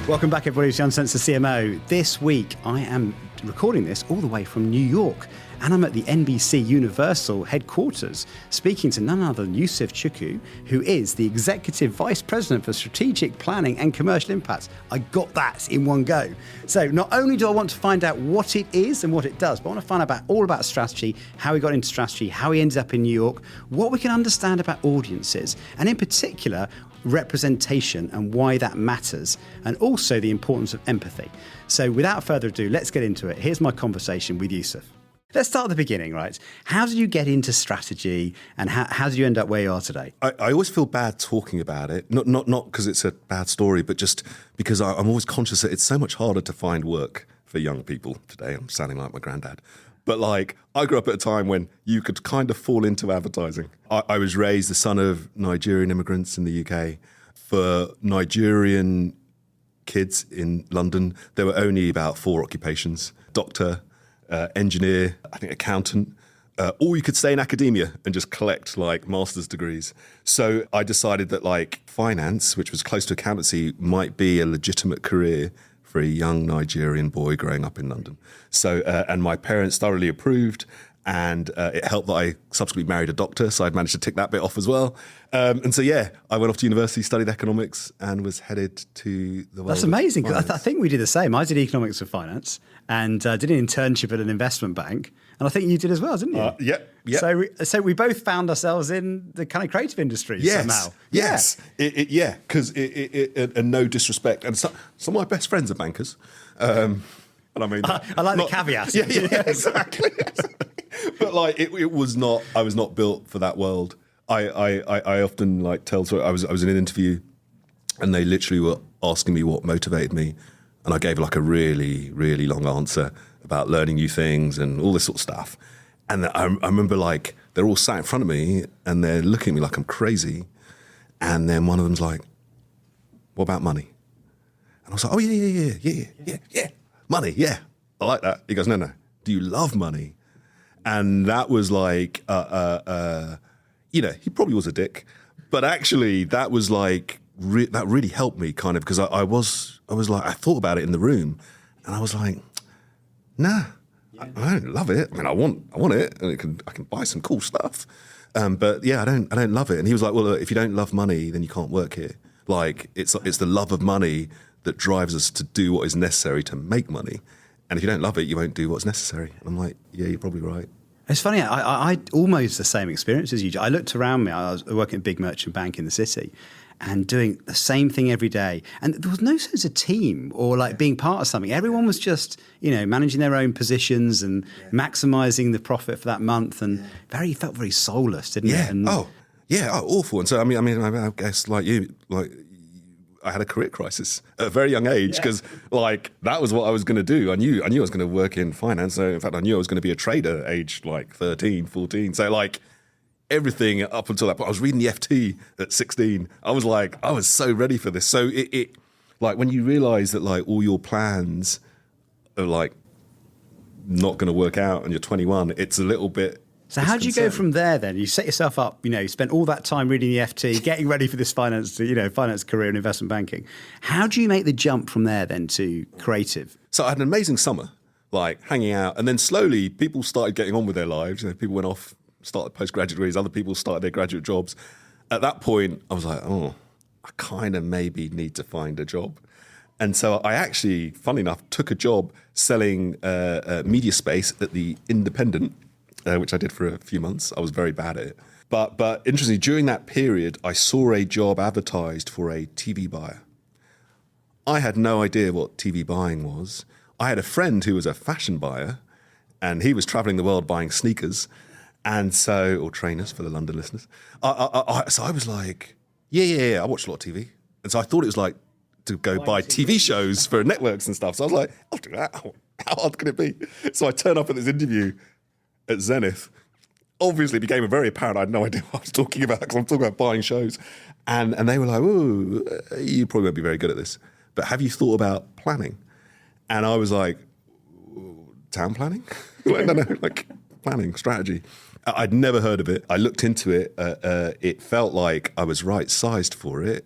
Welcome back, everybody, to Uncensored CMO. This week, I am recording this all the way from New York, and I'm at the NBCUniversal headquarters, speaking to none other than Yusuf Chuku, who is the Executive Vice President for Strategic Planning and Commercial Impact. I got that in one go. So not only do I want to find out what it is and what it does, but I want to find out all about strategy, how he got into strategy, how he ended up in New York, what we can understand about audiences, and in particular, representation and why that matters, and also the importance of empathy. So without further ado, let's get into it. Here's my conversation with Yusuf. Let's start at the beginning, right? How did you get into strategy, and how did you end up where you are today? I always feel bad talking about it, not because it's a bad story, but just because I'm always conscious that it's so much harder to find work for young people today. I'm sounding like my granddad. But I grew up at a time when you could kind of fall into advertising. I was raised the son of Nigerian immigrants in the UK. For Nigerian kids in London, there were only about 4 occupations: doctor, engineer, I think accountant, or you could stay in academia and just collect master's degrees. So I decided that finance, which was close to accountancy, might be a legitimate career for a young Nigerian boy growing up in London. So, and my parents thoroughly approved, and it helped that I subsequently married a doctor, so I'd managed to tick that bit off as well. And so, I went off to university, studied economics, and was headed to the world. That's amazing, because I think we did the same. I did economics with finance and did an internship at an investment bank. And I think you did as well, didn't you? Yeah. So we both found ourselves in the kind of creative industry somehow. Yes. Yeah. Because and no disrespect. And some of my best friends are bankers. And I mean, I like the caveat. Yeah, exactly. But it was not. I was not built for that world. I often tell stories. I was in an interview, and they literally were asking me what motivated me, and I gave a really, really long answer about learning new things and all this sort of stuff. And I remember they're all sat in front of me and they're looking at me like I'm crazy. And then one of them's like, "What about money?" And I was like, "Oh yeah, money, yeah, I like that." He goes, "No, do you love money?" And that was he probably was a dick, but actually that was that really helped me kind of, because I thought about it in the room, and I was like, nah, I don't love it. I mean, I want it, and I can buy some cool stuff. But yeah, I don't love it. And he was like, "Well, look, if you don't love money, then you can't work here. It's the love of money that drives us to do what is necessary to make money. And if you don't love it, you won't do what's necessary." And I'm like, "Yeah, you're probably right." It's funny, I almost the same experience as you. I looked around me, I was working at a big merchant bank in the city and doing the same thing every day. And there was no sense of team or being part of something. Everyone was just, managing their own positions and maximising the profit for that month, and felt very soulless, didn't it? And awful. And so, I guess you, I had a career crisis at a very young age, because that was what I was going to do. I knew I was going to work in finance. So in fact, I knew I was going to be a trader aged 13, 14. So everything up until that point, I was reading the FT at 16. I was so ready for this. So it when you realize that all your plans are not going to work out and you're 21, it's a little bit. So how did you go from there then? You set yourself up, you spent all that time reading the FT, getting ready for this finance career in investment banking. How do you make the jump from there then to creative? So I had an amazing summer, hanging out, and then slowly people started getting on with their lives. People went off, started postgraduate degrees, other people started their graduate jobs. At that point, I was like, I kind of maybe need to find a job. And so I actually, funnily enough, took a job selling media space at the Independent, which I did for a few months. I was very bad at it. But interestingly, during that period, I saw a job advertised for a TV buyer. I had no idea what TV buying was. I had a friend who was a fashion buyer, and he was traveling the world buying sneakers, or trainers for the London listeners. So I was like, yeah, I watched a lot of TV. And so I thought it was to go buy TV shows for networks and stuff. So I was like, I'll do that. How hard can it be? So I turn up at this interview at Zenith. Obviously, it became very apparent I had no idea what I was talking about, because I'm talking about buying shows. And they were like, "Ooh, you probably won't be very good at this, but have you thought about planning?" And I was like, "Town planning?" No, planning, strategy. I'd never heard of it. I looked into it. It felt like I was right-sized for it.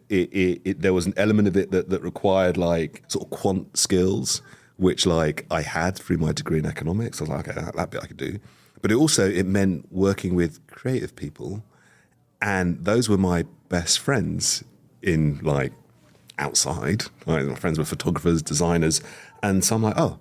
There was an element of it that required like sort of quant skills, which like I had through my degree in economics. I was like, okay, that bit I could do. But it meant working with creative people, and those were my best friends in like outside. Like, my friends were photographers, designers, and so I'm like, oh,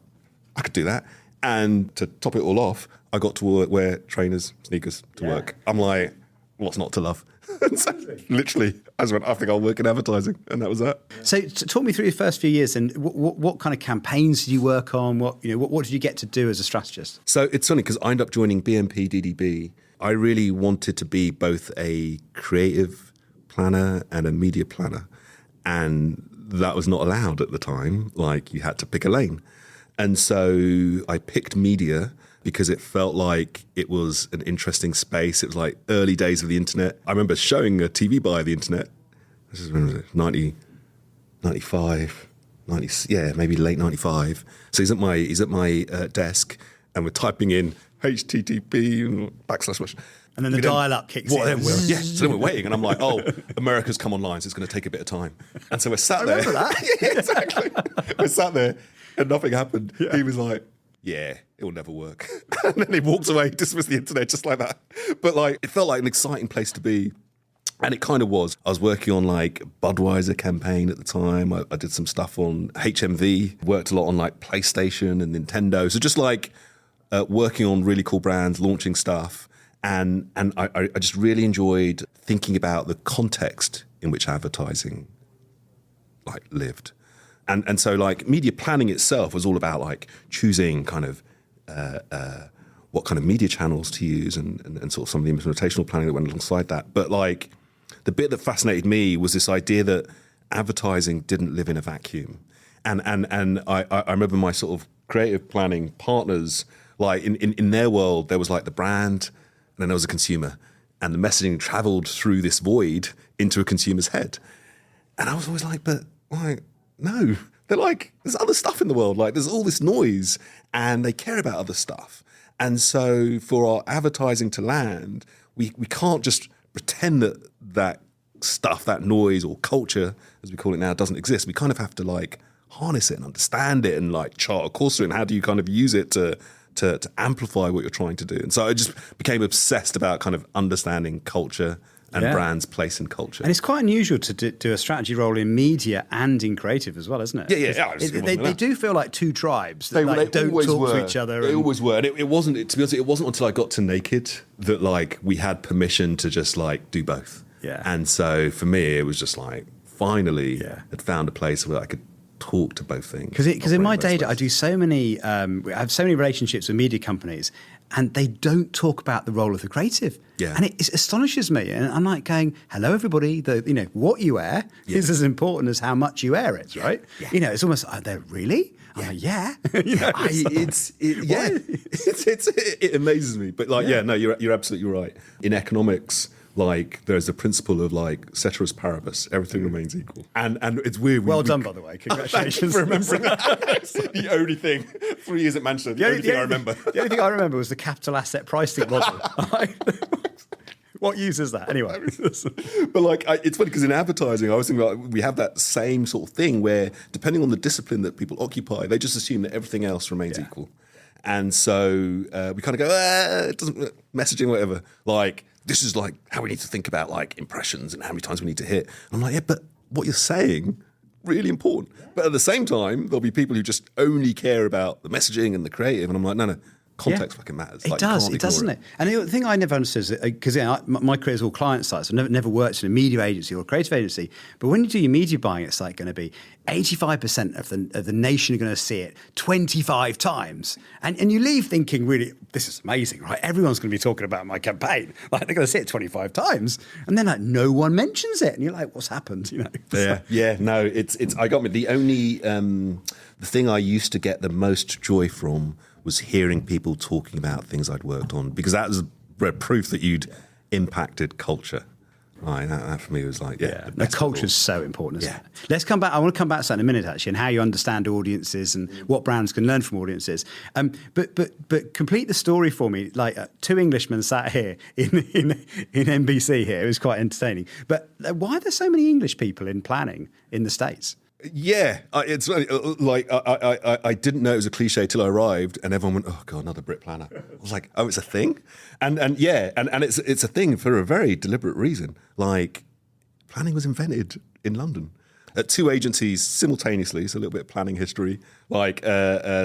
I could do that. And to top it all off, I got to wear trainers, sneakers to work. I'm like, what's not to love? And so literally, I just went, I think I'll work in advertising, and that was that. So talk me through your first few years, and what kind of campaigns did you work on? What did you get to do as a strategist? So it's funny because I ended up joining BNP DDB. I really wanted to be both a creative planner and a media planner, and that was not allowed at the time. Like, you had to pick a lane. And so I picked media because it felt like it was an interesting space. It was like early days of the internet. I remember showing a TV buyer the internet. This is, when was it? 95, maybe late 95. So he's at my desk, and we're typing in HTTP and // And then the dial-up kicks in. So then we're waiting, and I'm like, oh, America's come online, so it's going to take a bit of time. And so we're sat there. Remember that? Yeah, exactly. We're sat there, and nothing happened. Yeah. He was like, yeah, it will never work. And then he walked away, dismissed the internet just like that. But like, it felt like an exciting place to be. And it kind of was. I was working on like Budweiser campaign at the time. I did some stuff on HMV, worked a lot on like PlayStation and Nintendo. So just like working on really cool brands, launching stuff. And I just really enjoyed thinking about the context in which advertising like lived. And so like media planning itself was all about like choosing kind of what kind of media channels to use and sort of some of the implementational planning that went alongside that. But like the bit that fascinated me was this idea that advertising didn't live in a vacuum. And I remember my sort of creative planning partners, like in their world, there was like the brand, and then there was a consumer, and the messaging traveled through this void into a consumer's head. And I was always like, but like, no, they're like, there's other stuff in the world. Like, there's all this noise, and they care about other stuff. And so for our advertising to land, we can't just pretend that stuff, that noise or culture, as we call it now, doesn't exist. We kind of have to like harness it and understand it and like chart a course through it. And how do you kind of use it to amplify what you're trying to do? And so I just became obsessed about kind of understanding culture and brands' place in culture. And it's quite unusual to do a strategy role in media and in creative as well, isn't it? Yeah. They do feel like two tribes that they don't always talk were. to each other. They always were. And it wasn't, to be honest, it wasn't until I got to Naked that like we had permission to just like do both. Yeah. And so for me, it was just like finally had found a place where I could talk to both things. Because in my day, I do so many, I have so many relationships with media companies, and they don't talk about the role of the creative. Yeah. And it astonishes me. And I'm like going, hello, everybody. What you wear is as important as how much you wear it, right? Yeah. It's almost, really? Yeah. It amazes me. But like, you're absolutely right. In economics, like there's a principle of like ceteris paribus, everything remains equal. And it's weird. Well done, by the way. Congratulations. Thank you for remembering that. The only thing, 3 years at Manchester, the only thing I remember. The only thing I remember was the capital asset pricing model. What uses that? Anyway. But like, it's funny because in advertising, I was thinking about, we have that same sort of thing where depending on the discipline that people occupy, they just assume that everything else remains equal. And so we kind of go, it doesn't, messaging, whatever. Like, this is like how we need to think about like impressions and how many times we need to hit. I'm like, but what you're saying, really important. But at the same time, there'll be people who just only care about the messaging and the creative. And I'm like, no, context fucking matters. It does, doesn't it? And the thing I never understood is, because my career is all client side, so I've never worked in a media agency or a creative agency. But when you do your media buying, it's like going to be 85% of the nation are going to see it 25 times. And you leave thinking, really, this is amazing, right? Everyone's going to be talking about my campaign. Like, they're going to see it 25 times. And then like no one mentions it. And you're like, what's happened? I got me. The only, the thing I used to get the most joy from was hearing people talking about things I'd worked on, because that was proof that you'd impacted culture. Right, that for me was like, The culture is so important, isn't Yeah. it? Let's come back. I want to come back to that in a minute, actually, and how you understand audiences and what brands can learn from audiences. But complete the story for me. Like two Englishmen sat here in NBC here. It was quite entertaining. But why are there so many English people in planning in the States? Yeah, it's like I didn't know it was a cliche till I arrived, and everyone went, "Oh God, another Brit planner." I was like, "Oh, it's a thing," and it's a thing for a very deliberate reason. Like, planning was invented in London at two agencies simultaneously. So a little bit of planning history. Like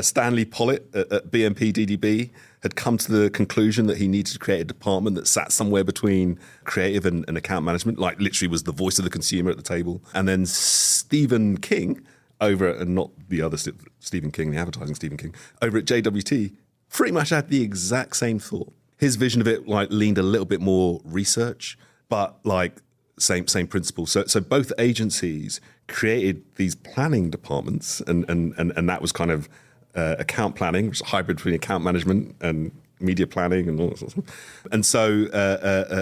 Stanley Pollitt at BNP DDB had come to the conclusion that he needed to create a department that sat somewhere between creative and account management, like literally was the voice of the consumer at the table. And then Stephen King over at, and not the other Stephen King, the advertising Stephen King, over at JWT, pretty much had the exact same thought. His vision of it like leaned a little bit more research, but like same principle. So both agencies created these planning departments, and that was kind of account planning, which is a hybrid between account management and media planning and all that sort of stuff. And so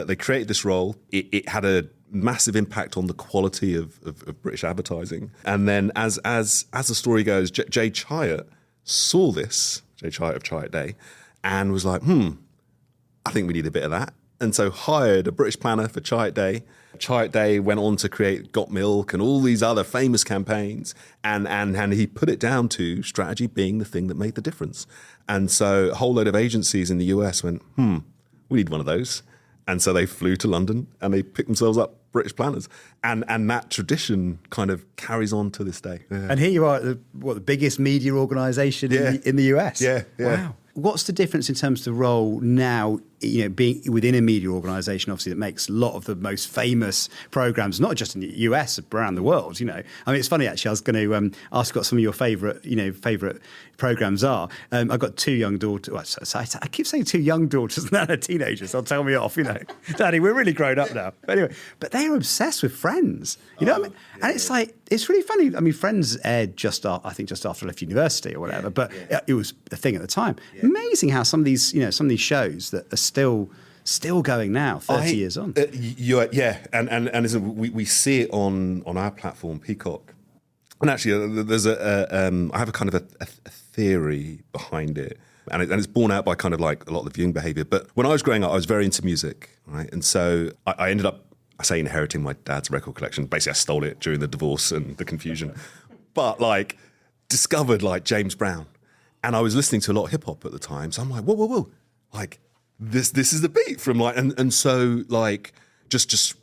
they created this role. It had a massive impact on the quality of British advertising. And then as the story goes, Jay Chiat saw this, Jay Chiat of Chiat Day, and was like, I think we need a bit of that. And so hired a British planner for Chiat Day. Chiat Day went on to create Got Milk and all these other famous campaigns. And he put it down to strategy being the thing that made the difference. And so a whole load of agencies in the US went, we need one of those. And so they flew to London and they picked themselves up British planners. And that tradition kind of carries on to this day. Yeah. And here you are at the biggest media organisation in the US. Yeah. Wow. What's the difference in terms of the role now, being within a media organisation, obviously, that makes a lot of the most famous programmes, not just in the US, but around the world, I mean, it's funny, actually, I was going to ask what some of your favourite programmes are. I've got two young daughters. Well, so I keep saying two young daughters, and they're teenagers. They'll tell me off, Daddy, we're really grown up now. But anyway, but they are obsessed with Friends, what I mean? And it's like, it's really funny. I mean, Friends aired just after I left university or whatever, but it was a thing at the time. Yeah. Amazing how some of these shows that are still going now, 30 years on. And we see it on our platform, Peacock. And actually, there's I have a kind of a theory behind it. And it's borne out by kind of like a lot of the viewing behaviour. But when I was growing up, I was very into music, right? And so I ended up, inheriting my dad's record collection. Basically, I stole it during the divorce and the confusion. But like, discovered like James Brown. And I was listening to a lot of hip hop at the time. So I'm like, whoa. Like, this is the beat from like, and so like, just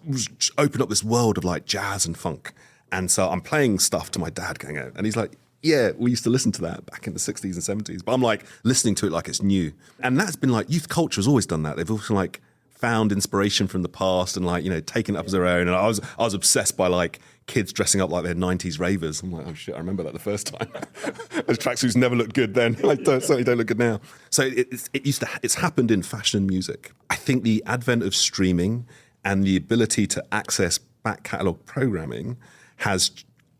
opened up this world of like jazz and funk. And so I'm playing stuff to my dad going out. And he's like, yeah, we used to listen to that back in the 60s and 70s. But I'm like listening to it like it's new. And that's been like, youth culture has always done that. They've also like found inspiration from the past and like, taken it up as their own. And I was obsessed by like kids dressing up like they're 90s ravers. I'm like, oh shit, I remember that the first time. Those tracksuits never looked good then. Like, certainly don't look good now. So it's happened in fashion and music. I think the advent of streaming and the ability to access back catalogue programming has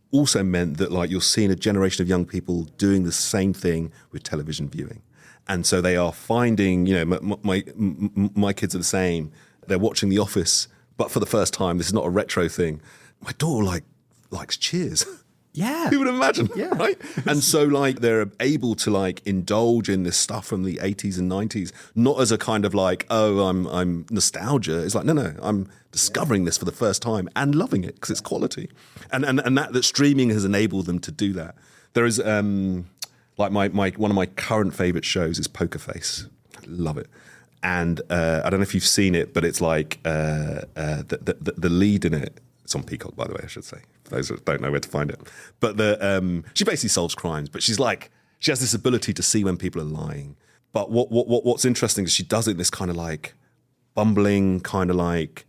also meant that like you're seeing a generation of young people doing the same thing with television viewing. And so they are finding, my kids are the same. They're watching The Office, but for the first time. This is not a retro thing. My daughter likes Cheers. Yeah. Who would imagine? Yeah. Right? And so like they're able to like indulge in this stuff from the 80s and 90s, not as a kind of like, I'm nostalgia. It's like, no, I'm discovering this for the first time and loving it because it's quality. And that streaming has enabled them to do that. There is like one of my current favorite shows is Poker Face. I love it. And I don't know if you've seen it, but it's like the lead in it. It's on Peacock, by the way, I should say, for those that don't know where to find it. But she basically solves crimes, but she has this ability to see when people are lying. But what's interesting is she does it in this kind of like bumbling, kind of like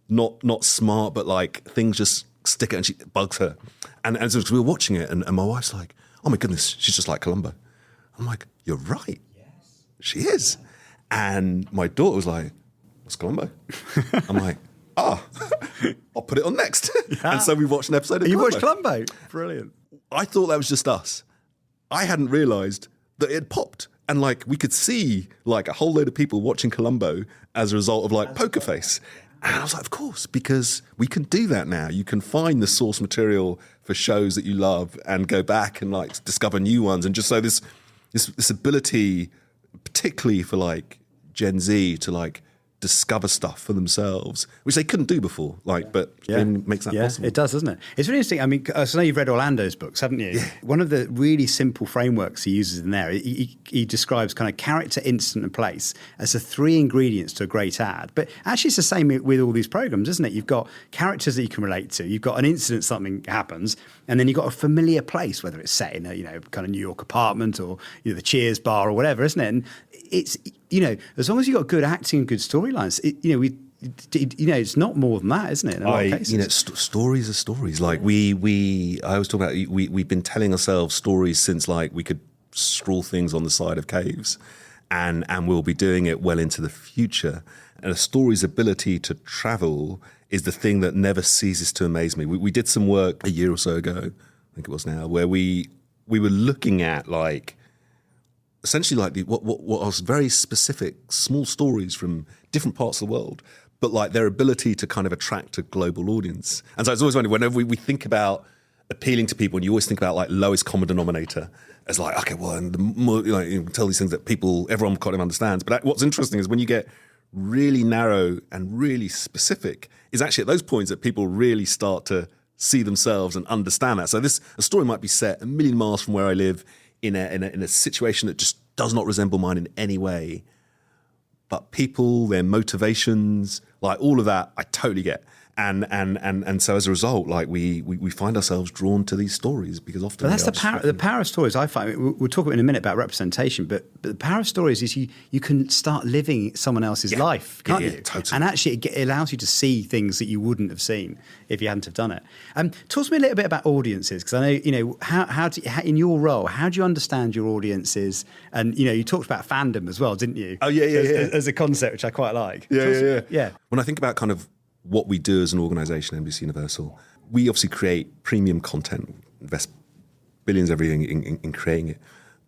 not smart, but like things just stick it and it bugs her. And so we were watching it, and my wife's like, oh my goodness, she's just like Columbo. I'm like, you're right. Yes. She is. And my daughter was like, what's Columbo? I'm like, I'll put it on next. Yeah. And so we watched an episode of Columbo. You watched Columbo? Brilliant. I thought that was just us. I hadn't realised that it had popped. And like we could see like a whole load of people watching Columbo as a result of like Poker Face. And I was like, of course, because we can do that now. You can find the source material for shows that you love and go back and like discover new ones. And just so this ability, particularly for like Gen Z, to like discover stuff for themselves, which they couldn't do before. But streaming makes that possible. It does, doesn't it? It's really interesting. I mean, so I know you've read Orlando's books, haven't you? Yeah. One of the really simple frameworks he uses in there, he describes kind of character, instant, and place as the 3 ingredients to a great ad. But actually, it's the same with all these programs, isn't it? You've got characters that you can relate to. You've got an incident, something happens, and then you've got a familiar place, whether it's set in a kind of New York apartment or the Cheers bar or whatever, isn't it? And it's as long as you've got good acting and good storylines, it's not more than that, isn't it? In a lot of cases. Stories are stories. Like I always talk about we've been telling ourselves stories since like we could scrawl things on the side of caves, and we'll be doing it well into the future. And a story's ability to travel is the thing that never ceases to amaze me. We did some work a year or so ago, I think it was now, where we were looking at like essentially like what was very specific small stories from different parts of the world, but like their ability to kind of attract a global audience. And so it's always funny whenever we think about appealing to people, and you always think about like lowest common denominator as like, okay, well, and the more you tell these things that everyone kind of understands. But what's interesting is when you get really narrow and really specific, is actually at those points that people really start to see themselves and understand that. So a story might be set a million miles from where I live in a situation that just does not resemble mine in any way. But people, their motivations, like all of that, I totally get. And so as a result, like we find ourselves drawn to these stories because often that's the power of stories. I find we'll talk in a minute about representation, but the power of stories is you can start living someone else's life, can't you? Totally. And actually, it allows you to see things that you wouldn't have seen if you hadn't have done it. Talk to me a little bit about audiences, because I know how in your role, how do you understand your audiences? And you talked about fandom as well, didn't you? Oh yeah. As a concept, which I quite like. Yeah. When I think about kind of what we do as an organisation, NBCUniversal, we obviously create premium content, invest billions every year in creating it.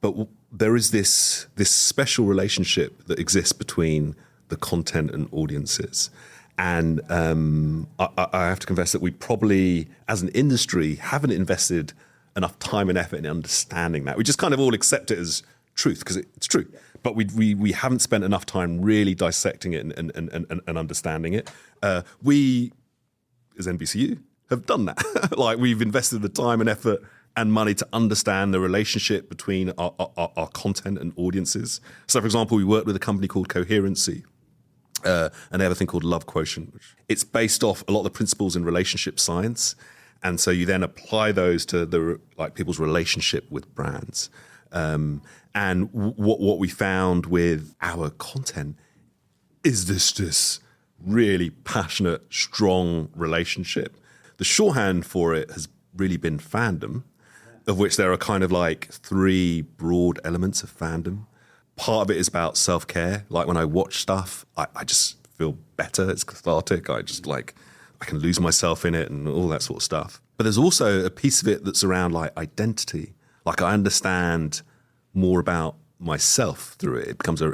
But there is this special relationship that exists between the content and audiences. And I have to confess that we probably, as an industry, haven't invested enough time and effort in understanding that. We just kind of all accept it as truth because it's true. But we haven't spent enough time really dissecting it and understanding it. We, as NBCU, have done that. Like we've invested the time and effort and money to understand the relationship between our content and audiences. So, for example, we worked with a company called Coherency, and they have a thing called Love Quotient. It's based off a lot of the principles in relationship science, and so you then apply those to people's relationship with brands. And what we found with our content is this really passionate, strong relationship. The shorthand for it has really been fandom, of which there are kind of like 3 broad elements of fandom. Part of it is about self-care. Like when I watch stuff, I just feel better. It's cathartic. I can lose myself in it and all that sort of stuff. But there's also a piece of it that's around like identity. Like I understand more about myself through it. It becomes a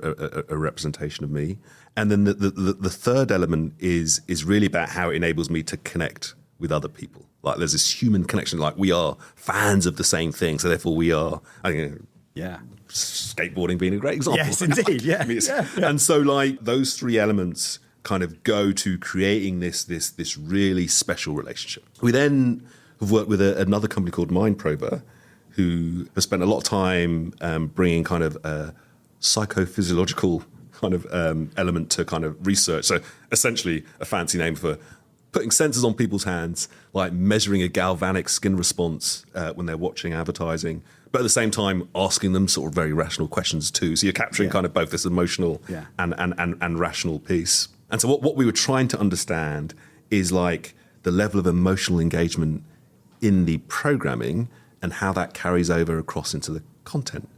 representation of me. And then the third element is really about how it enables me to connect with other people. Like there's this human connection, like we are fans of the same thing, so therefore we are, skateboarding being a great example. Yes, indeed, yeah. And so like those 3 elements kind of go to creating this really special relationship. We then have worked with another company called Mindprober, who has spent a lot of time bringing kind of a psychophysiological kind of element to kind of research. So essentially a fancy name for putting sensors on people's hands, like measuring a galvanic skin response when they're watching advertising, but at the same time asking them sort of very rational questions too. So you're capturing kind of both this emotional and rational piece. And so what we were trying to understand is like the level of emotional engagement in the programming and how that carries over across into the content.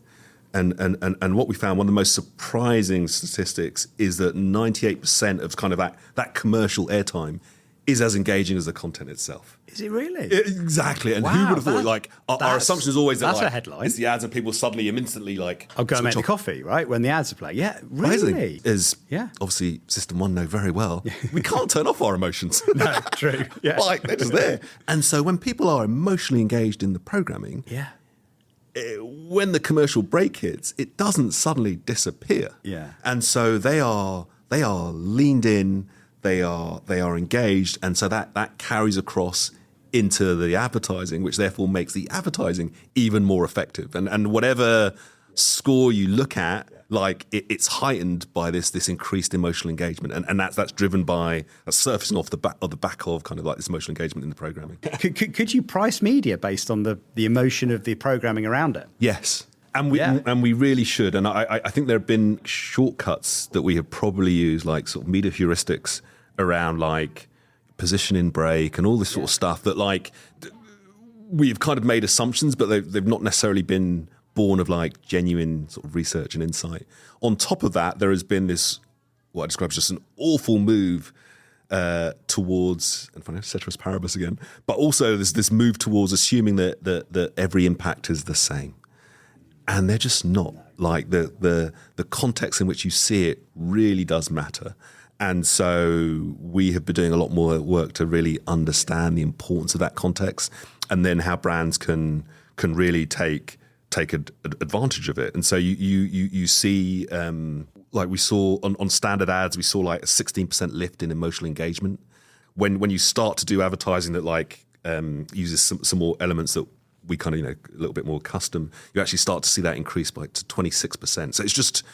And what we found, one of the most surprising statistics is that 98% of kind of that commercial airtime is as engaging as the content itself. Is it really? Exactly. And Wow, who would have thought, like, our assumption is always that, that's like, a headline. it's the ads and people suddenly instantly, like... I'll go and make the coffee, right, when the ads are playing. Yeah, really? Is, yeah. obviously, System 1 know very well, we can't turn off our emotions. No, true. Yeah. Like, they're just there. And so when people are emotionally engaged in the programming... Yeah. When the commercial break hits, it doesn't suddenly disappear. Yeah. And so they are leaned in, they are engaged, and so that carries across into the advertising, which therefore makes the advertising even more effective. And whatever score you look at, like it's heightened by this increased emotional engagement, and that's driven by surfacing off the back of kind of like this emotional engagement in the programming. Could you price media based on the emotion of the programming around it? Yes. And we really should. And I think there have been shortcuts that we have probably used, like sort of media heuristics around like position in break and all this sort of stuff that like we've kind of made assumptions, but they've not necessarily been born of like genuine sort of research and insight. On top of that, there has been this, what I describe as just an awful move towards, and funny, ceteris paribus again, but also this move towards assuming that every impact is the same. And they're just not. Like the context in which you see it really does matter. And so we have been doing a lot more work to really understand the importance of that context, and then how brands can really take advantage of it. And so you see, like we saw on standard ads, we saw like a 16% lift in emotional engagement. When you start to do advertising that like uses some more elements that we kind of, a little bit more custom, you actually start to see that increase by to 26%. So it's just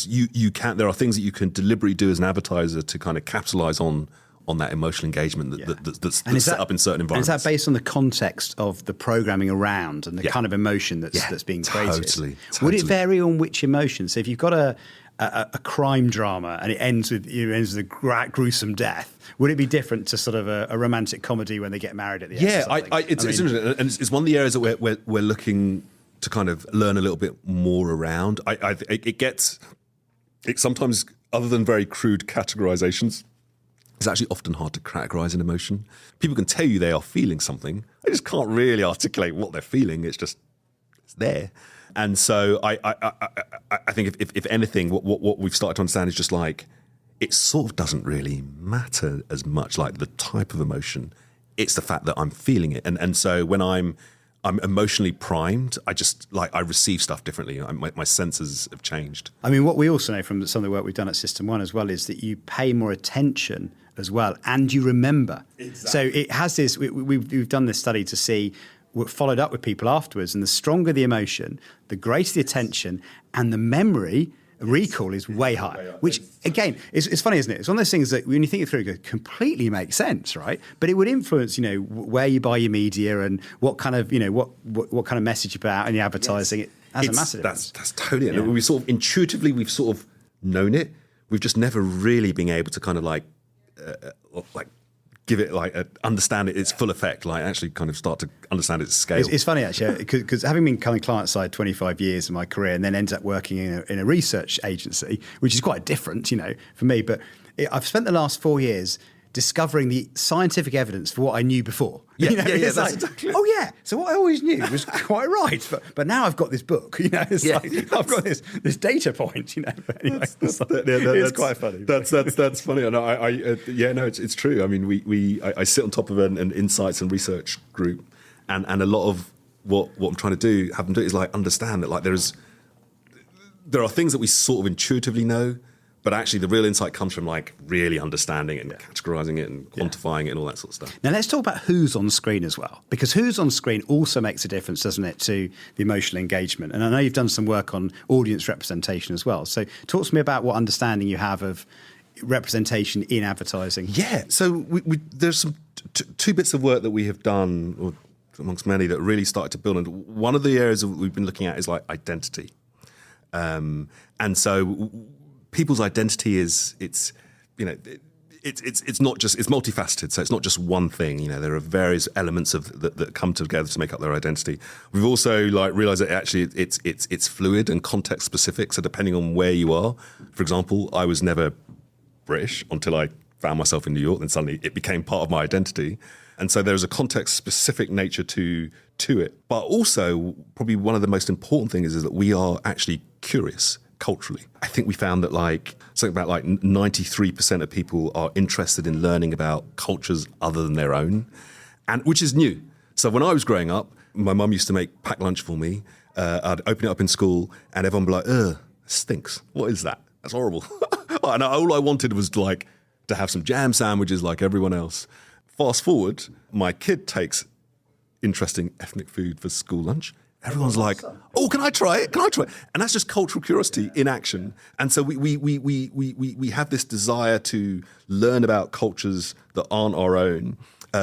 you can't, there are things that you can deliberately do as an advertiser to kind of capitalize on that emotional engagement that's set up in certain environments. And is that based on the context of the programming around and the kind of emotion that's being created? Totally. Would it vary on which emotion? So if you've got a crime drama and it ends with a gruesome death, would it be different to sort of a romantic comedy when they get married at the end? Yeah, it's interesting, and it's one of the areas that we're looking to kind of learn a little bit more around. It sometimes, other than very crude categorizations, it's actually often hard to categorize an emotion. People can tell you they are feeling something. They just can't really articulate what they're feeling. It's there. And so I think if anything, what we've started to understand is just like, it sort of doesn't really matter as much like the type of emotion. It's the fact that I'm feeling it. And so when I'm emotionally primed, I receive stuff differently. My senses have changed. I mean, what we also know from some of the work we've done at System 1 as well is that you pay more attention as well, and you remember. Exactly. So it has this, we've done this study to see, followed up with people afterwards, and the stronger the emotion, the greater the attention, and the memory recall is way higher, which again, it's funny, isn't it? It's one of those things that when you think it through, it completely makes sense, right? But it would influence, where you buy your media and what kind of, what kind of message you put out in your advertising. Yes. It has a massive difference. That's totally it. Yeah. We sort of intuitively, we've sort of known it. We've just never really been able to kind of like give it understand its full effect, like actually kind of start to understand its scale. It's funny actually, because having been kind of client side 25 years in my career and then ended up working in a research agency, which is quite different, for me, but I've spent the last 4 years discovering the scientific evidence for what I knew before. That's exactly. Oh yeah, so what I always knew was quite right, but now I've got this book. I've got this data point. But anyway, it's quite funny. That's funny. And it's true. I mean, I sit on top of an insights and research group, and a lot of what I'm trying to have them do is like understand that like there are things that we sort of intuitively know. But actually, the real insight comes from like really understanding it and categorizing it and quantifying it and all that sort of stuff. Now, let's talk about who's on screen as well, because who's on screen also makes a difference, doesn't it, to the emotional engagement? And I know you've done some work on audience representation as well. So talk to me about what understanding you have of representation in advertising. Yeah. So there's some two bits of work that we have done, or amongst many, that really started to build. And one of the areas that we've been looking at is like identity. And so people's identity is it's not just, it's multifaceted. So it's not just one thing. There are various elements of that come together to make up their identity. We've also realized that actually it's fluid and context specific. So depending on where you are, for example, I was never British until I found myself in New York, then suddenly it became part of my identity. And so there's a context-specific nature to it. But also, probably one of the most important things is that we are actually curious culturally. I think we found that something about 93% of people are interested in learning about cultures other than their own, and which is new. So when I was growing up, my mum used to pack lunch for me. I'd open it up in school, and everyone would be like, "Ugh, it stinks. What is that? That's horrible." And all I wanted was to have some jam sandwiches like everyone else. Fast forward, my kid takes interesting ethnic food for school lunch. Everyone's like, "Oh, can I try it? Can I try it?" And that's just cultural curiosity in action. And so we have this desire to learn about cultures that aren't our own,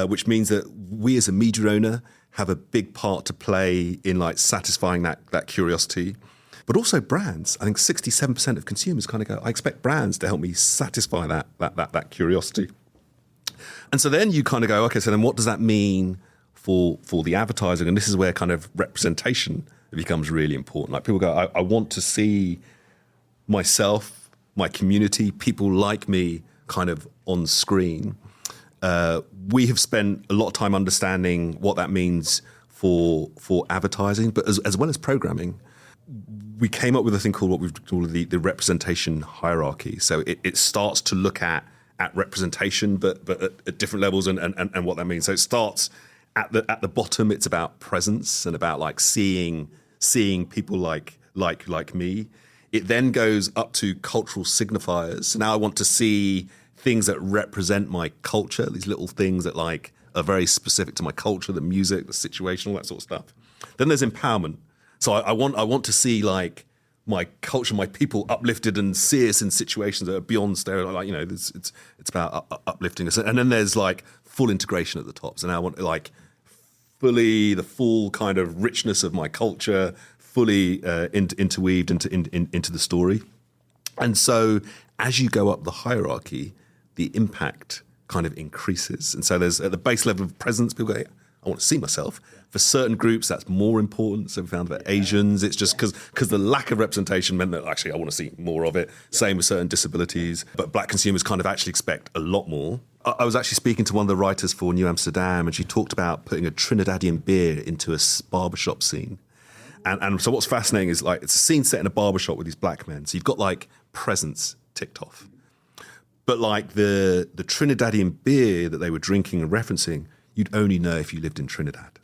which means that we as a media owner have a big part to play in satisfying that curiosity. But also brands. I think 67% of consumers kind of go, "I expect brands to help me satisfy that curiosity." And so then you kind of go, okay, so then what does that mean for the advertising? And this is where kind of representation becomes really important. Like people go, I want to see myself, my community, people like me kind of on screen. We have spent a lot of time understanding what that means for advertising, but as well as programming. We came up with a thing called what we've called the representation hierarchy. So it starts to look at representation, but at different levels and what that means. So it starts at the bottom. It's about presence and about seeing people like me. It then goes up to cultural signifiers. So now I want to see things that represent my culture. These little things that are very specific to my culture, the music, the situation, all that sort of stuff. Then there's empowerment. So I want to see my culture, my people uplifted and see us in situations that are beyond stereotype. It's about uplifting us. And then there's full integration at the top. So now I want the full kind of richness of my culture, fully interweaved into the story. And so as you go up the hierarchy, the impact kind of increases. And so there's at the base level of presence, people go, I want to see myself. For certain groups, that's more important. So we found that Asians, it's just because the lack of representation meant that actually I want to see more of it. Same with certain disabilities. But black consumers kind of actually expect a lot more. I was actually speaking to one of the writers for New Amsterdam, and she talked about putting a Trinidadian beer into a barbershop scene. And so what's fascinating is it's a scene set in a barbershop with these black men. So you've got presence ticked off. But the Trinidadian beer that they were drinking and referencing, you'd only know if you lived in Trinidad.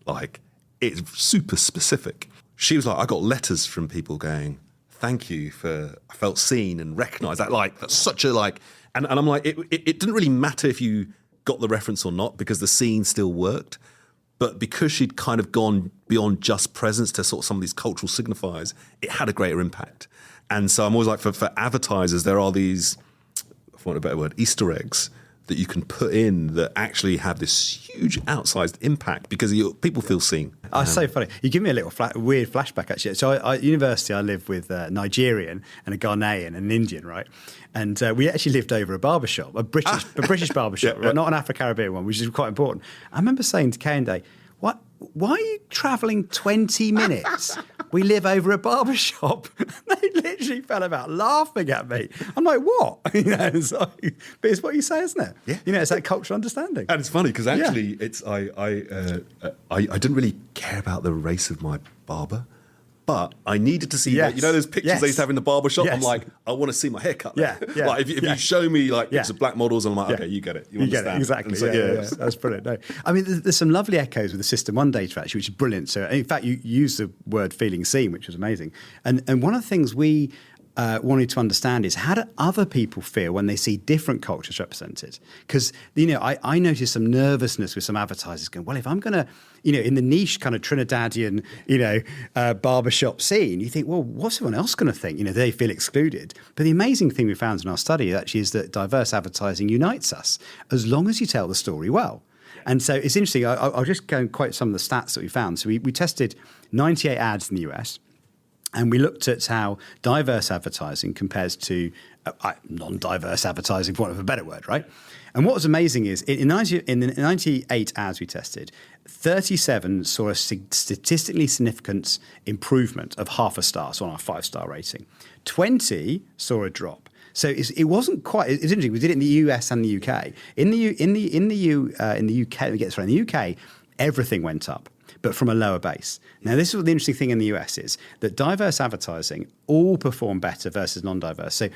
It's super specific. She was I got letters from people going, "Thank you I felt seen and recognised." That's such a and I'm it didn't really matter if you got the reference or not because the scene still worked. But because she'd kind of gone beyond just presence to sort of some of these cultural signifiers, it had a greater impact. And so I'm always for advertisers, there are these, for want of a better word, Easter eggs that you can put in that actually have this huge outsized impact because people feel seen. Oh, it's so funny. You give me a little weird flashback, actually. So at university, I lived with a Nigerian and a Ghanaian and an Indian, right? And we actually lived over a barbershop, a British barbershop, yeah. Not an Afro-Caribbean one, which is quite important. I remember saying to Kende, why are you travelling 20 minutes? We live over a barbershop. They literally fell about laughing at me. I'm like, what? But it's what you say, isn't it? Yeah. It's that cultural understanding. And it's funny because actually I didn't really care about the race of my barber. But I needed to see, those pictures they used to have in the barbershop. Yes. I'm I want to see my haircut. Yeah. If you show me pictures of black models, I'm okay, you get it. You get it, exactly. So, that's brilliant. No. I mean, there's some lovely echoes with the System 1 data, actually, which is brilliant. So, in fact, you used the word feeling seen, which was amazing. And one of the things we wanted to understand is how do other people feel when they see different cultures represented? Because, I noticed some nervousness with some advertisers going, well, if I'm going to, in the niche kind of Trinidadian, barbershop scene, you think, well, what's everyone else going to think? They feel excluded. But the amazing thing we found in our study actually is that diverse advertising unites us as long as you tell the story well. And so it's interesting. I'll just go and quote some of the stats that we found. So we tested 98 ads in the US. And we looked at how diverse advertising compares to non-diverse advertising, for want of a better word, right? And what was amazing is in the 98 ads we tested, 37 saw a statistically significant improvement of half a star, so on our 5-star rating. 20 saw a drop. So it wasn't quite. It's interesting. We did it in the US and the UK. In the UK, let me get this right. In the UK, everything went up, but from a lower base. Now, this is what the interesting thing in the US is, that diverse advertising all perform better versus non-diverse. So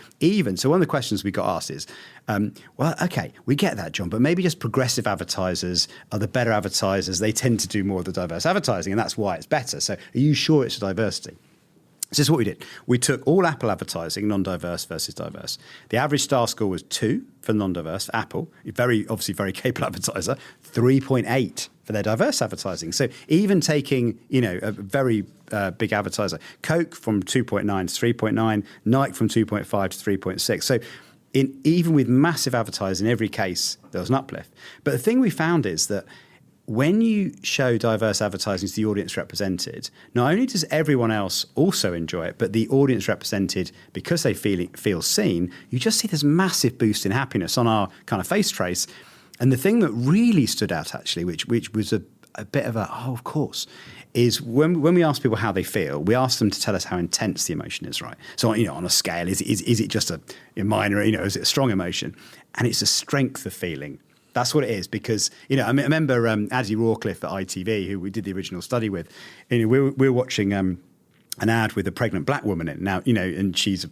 one of the questions we got asked is, well, okay, we get that, John, but maybe just progressive advertisers are the better advertisers. They tend to do more of the diverse advertising, and that's why it's better. So are you sure it's a diversity? So this is what we did. We took all Apple advertising, non-diverse versus diverse. The average star score was 2 for non-diverse, for Apple, obviously very capable advertiser, 3.8 for their diverse advertising. So even taking, a very big advertiser, Coke from 2.9 to 3.9, Nike from 2.5 to 3.6. So even with massive advertising, in every case, there was an uplift. But the thing we found is that when you show diverse advertising to the audience represented, not only does everyone else also enjoy it, but the audience represented, because they feel seen, you just see this massive boost in happiness on our kind of face trace. And the thing that really stood out, actually, which was a bit of of course, is when we ask people how they feel, we ask them to tell us how intense the emotion is, right? So, on a scale, is it just a minor, is it a strong emotion? And it's a strength of feeling. That's what it is, because, I remember Addy Rawcliffe at ITV, who we did the original study with, we were watching an ad with a pregnant black woman in it. Now, and she's,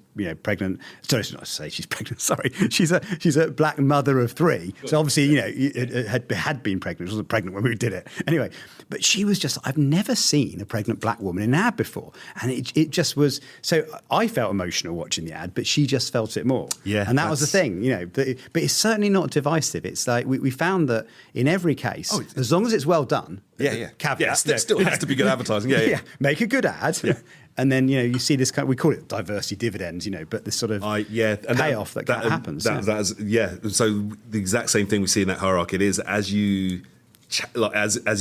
pregnant. Sorry, not to say she's pregnant. Sorry, she's a black mother of 3. So obviously, had been pregnant. She wasn't pregnant when we did it. Anyway, but she was just, I've never seen a pregnant black woman in an ad before. And it just was, so I felt emotional watching the ad, but she just felt it more. Yeah. And that was the thing, but it's certainly not divisive. It's like, we found that in every case, as long as it's well done. Yeah. Caveat. Yeah, still has to be good advertising. Yeah. Make a good ad. Yeah. And then, you see this we call it diversity dividends, but this sort of payoff that happens. So the exact same thing we see in that hierarchy, it is as you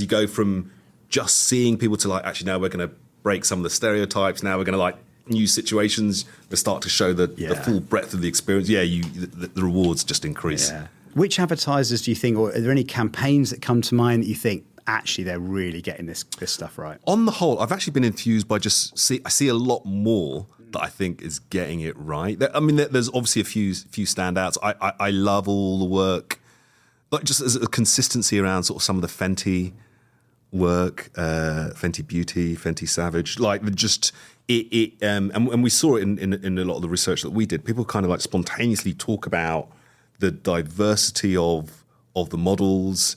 go from just seeing people to actually now we're going to break some of the stereotypes, now we're going to new situations, we start to show the full breadth of the experience. The rewards just increase. Yeah. Which advertisers do you think, or are there any campaigns that come to mind that you think, actually, they're really getting this stuff right? On the whole, I've actually been enthused by I see a lot more that I think is getting it right. There's obviously a few standouts. I love all the work, just as a consistency around sort of some of the Fenty work, Fenty Beauty, Fenty Savage, and we saw it in a lot of the research that we did. People kind of spontaneously talk about the diversity of the models.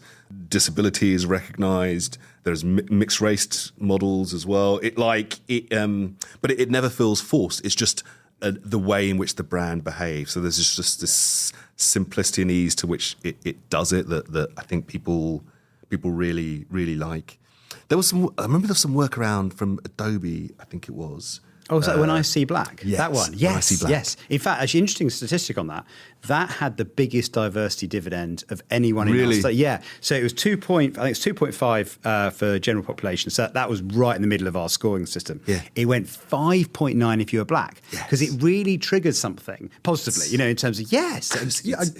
Disability is recognised. There's mixed race models as well. But it never feels forced. It's just the way in which the brand behaves. So there's just this simplicity and ease to which it does it that I think people really, really like. I remember there was some work around from Adobe, I think it was. Oh, is that When I See Black? Yes, that one. Yes, When I See Black. Yes. In fact, actually, interesting statistic on that. That had the biggest diversity dividend of anyone in our study. Yeah. So it was 2.5 for general population. So that was right in the middle of our scoring system. Yeah. It went 5.9 if you were black, because it really triggered something positively. In terms of I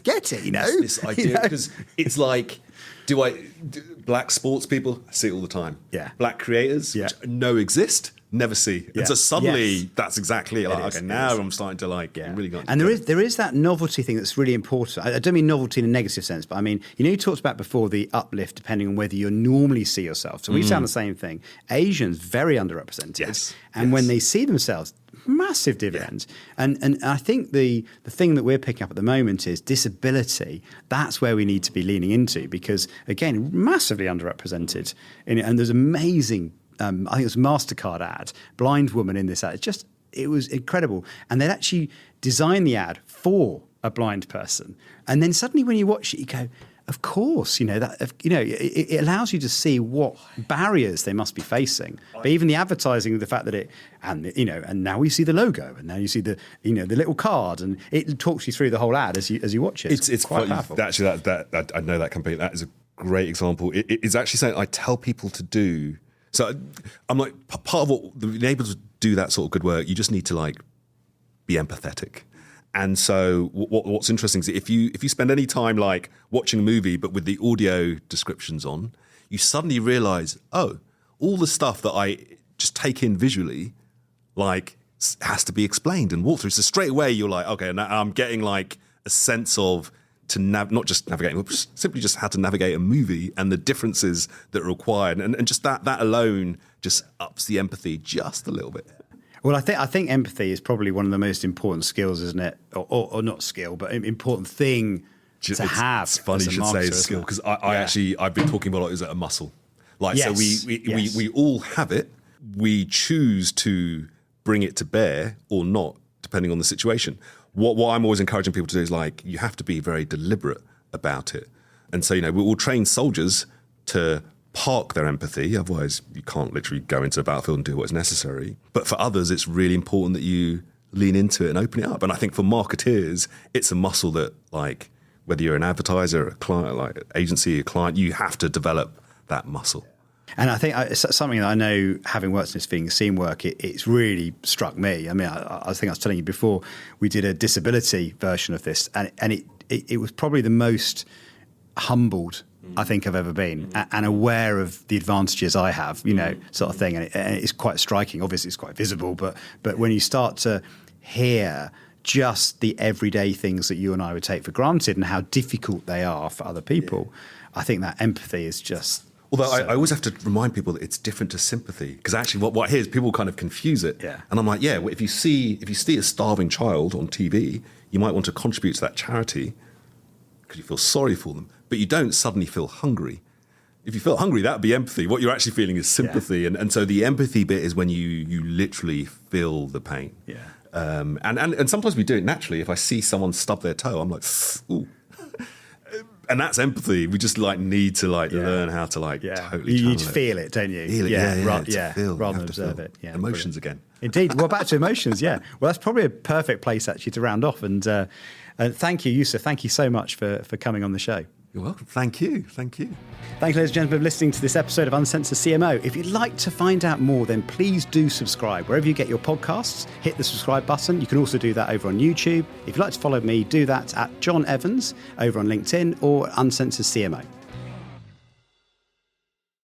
get it. This idea, because it's black sports people, I see it all the time. Yeah. Black creators, which I know exist. Never see. Yeah. And so suddenly that's exactly it. Now I'm starting to really got. And there is that novelty thing that's really important. I don't mean novelty in a negative sense, but I mean, you talked about before the uplift depending on whether you normally see yourself. So we found the same thing. Asians, very underrepresented. Yes. And when they see themselves, massive dividends. Yeah. And I think the thing that we're picking up at the moment is disability. That's where we need to be leaning into, because, again, massively underrepresented. And there's amazing, I think it was a MasterCard ad, blind woman in this ad. It was incredible. And they'd actually designed the ad for a blind person. And then suddenly when you watch it, you go, of course, it allows you to see what barriers they must be facing. But even the advertising, the fact that and now we see the logo, and now you see the little card, and it talks you through the whole ad as you watch it. It's quite powerful. Actually, that I know that campaign. That is a great example. It's actually something I tell people to do. So I'm part of what being able to do that sort of good work, you just need to be empathetic. And so what's interesting is if you spend any time watching a movie but with the audio descriptions on, you suddenly realise, all the stuff that I just take in visually, has to be explained and walked through. So straight away you're like, okay, now I'm getting like a sense of not just navigating, but simply just how to navigate a movie and the differences that are required. And just that alone just ups the empathy just a little bit. Well, I think empathy is probably one of the most important skills, isn't it? Or not skill, but important thing to have. It's funny you should say it's a skill, because I've been talking about it as a muscle. Like, yes. So we all have it. We choose to bring it to bear or not, depending on the situation. What I'm always encouraging people to do is, like, you have to be very deliberate about it. And so, we will train soldiers to park their empathy. Otherwise, you can't literally go into the battlefield and do what is necessary. But for others, it's really important that you lean into it and open it up. And I think for marketeers, it's a muscle that, like, whether you're an advertiser, a client, like agency, a client, you have to develop that muscle. And I think it's something that I know, having worked in this thing, seen work, it's really struck me. I mean, I think I was telling you before, we did a disability version of this, and it was probably the most humbled I think I've ever been, and aware of the advantages I have, sort of thing. And it's quite striking. Obviously, it's quite visible, but when you start to hear just the everyday things that you and I would take for granted and how difficult they are for other people, I think that empathy is just... Although I always have to remind people that it's different to sympathy, because actually what I hear is people kind of confuse it. Yeah. And I'm like, well, if you see a starving child on TV, you might want to contribute to that charity because you feel sorry for them, but you don't suddenly feel hungry. If you feel hungry, that would be empathy. What you're actually feeling is sympathy. Yeah. And so the empathy bit is when you literally feel the pain. Yeah. And sometimes we do it naturally. If I see someone stub their toe, I'm like, ooh. And that's empathy. We just need to learn how to totally. You need to feel it, don't you? Feel it, rather than observe it. Yeah, emotions again. Indeed. Well, back to emotions. Yeah. Well, that's probably a perfect place actually to round off. And thank you, Yusuf. Thank you so much for coming on the show. You're welcome. Thank you. Thank you, ladies and gentlemen, for listening to this episode of Uncensored CMO. If you'd like to find out more, then please do subscribe. Wherever you get your podcasts, hit the subscribe button. You can also do that over on YouTube. If you'd like to follow me, do that at John Evans over on LinkedIn or Uncensored CMO.